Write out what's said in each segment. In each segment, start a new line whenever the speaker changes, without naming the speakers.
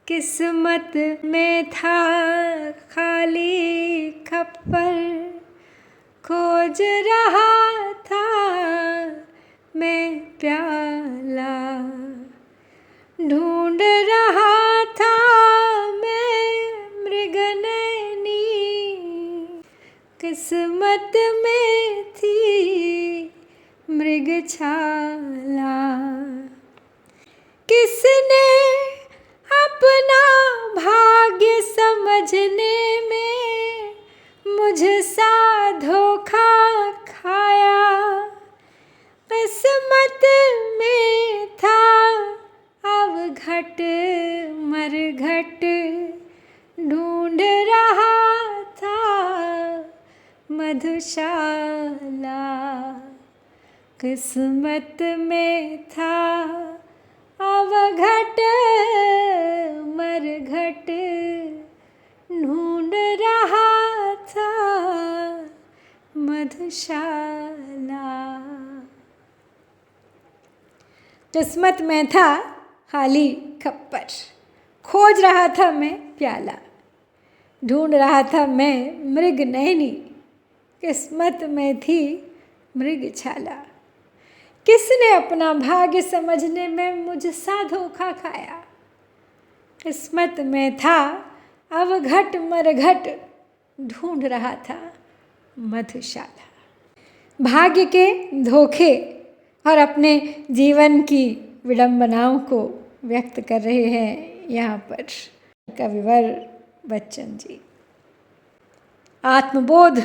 किस्मत में था खाली खप्पर, खोज रहा था मैं प्याला, ढूंढ रहा था मैं मृगनयनी, किस्मत में थी मृगछाला। किसने अपना भाग्य समझने में मुझसा धोखा खाया, किस्मत में था अवघट मरघट, ढूंढ रहा था मधुशाला, किस्मत में था अवघट मरघट, ढूंढ रहा था मधुशाला। किस्मत में था खाली खप्पर, खोज रहा था मैं प्याला, ढूंढ रहा था मैं मृग नयनी, किस्मत में थी मृगछाला। किसने अपना भाग्य समझने में मुझसा धोखा खाया, किस्मत में था अवघट मरघट, ढूंढ रहा था मधुशाला। भाग्य के धोखे और अपने जीवन की विडंबनाओं को व्यक्त कर रहे हैं यहाँ पर कविवर बच्चन जी। आत्मबोध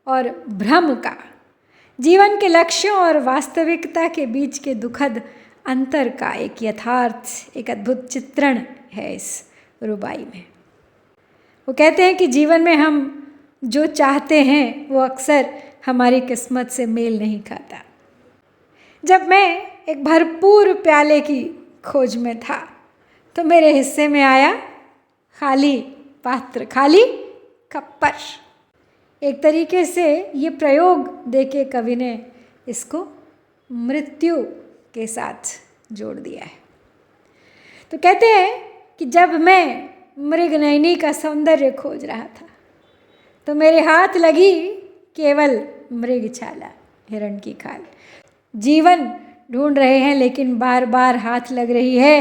और भ्रम का, जीवन के लक्ष्यों और वास्तविकता के बीच के दुखद अंतर का एक यथार्थ, एक अद्भुत चित्रण है इस रुबाई में। वो कहते हैं कि जीवन में हम जो चाहते हैं वो अक्सर हमारी किस्मत से मेल नहीं खाता। जब मैं एक भरपूर प्याले की खोज में था तो मेरे हिस्से में आया खाली पात्र, खाली खप्पर। एक तरीके से ये प्रयोग देके कवि ने इसको मृत्यु के साथ जोड़ दिया है। तो कहते हैं कि जब मैं मृगनयनी का सौंदर्य खोज रहा था तो मेरे हाथ लगी केवल मृगछाला, हिरण की खाल। जीवन ढूंढ रहे हैं लेकिन बार बार हाथ लग रही है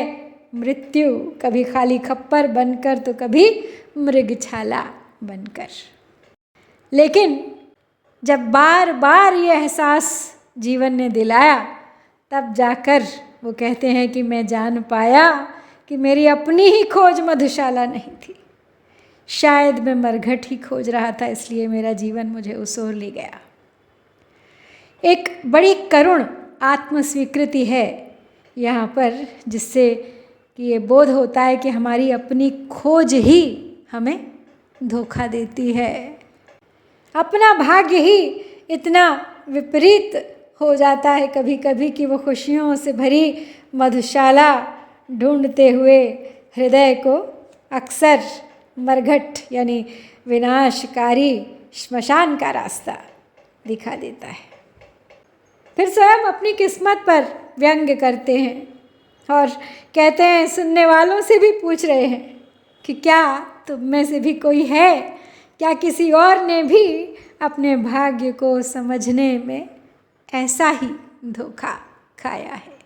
मृत्यु, कभी खाली खप्पर बनकर तो कभी मृगछाला बनकर। लेकिन जब बार बार ये एहसास जीवन ने दिलाया तब जाकर वो कहते हैं कि मैं जान पाया कि मेरी अपनी ही खोज मधुशाला नहीं थी, शायद मैं मरघट ही खोज रहा था, इसलिए मेरा जीवन मुझे उस ओर ले गया। एक बड़ी करुण आत्मस्वीकृति है यहाँ पर, जिससे कि ये बोध होता है कि हमारी अपनी खोज ही हमें धोखा देती है। अपना भाग्य ही इतना विपरीत हो जाता है कभी कभी कि वो खुशियों से भरी मधुशाला ढूंढते हुए हृदय को अक्सर मरघट यानी विनाशकारी श्मशान का रास्ता दिखा देता है। फिर स्वयं अपनी किस्मत पर व्यंग्य करते हैं और कहते हैं, सुनने वालों से भी पूछ रहे हैं कि क्या तुम में से भी कोई है, क्या किसी और ने भी अपने भाग्य को समझने में ऐसा ही धोखा खाया है।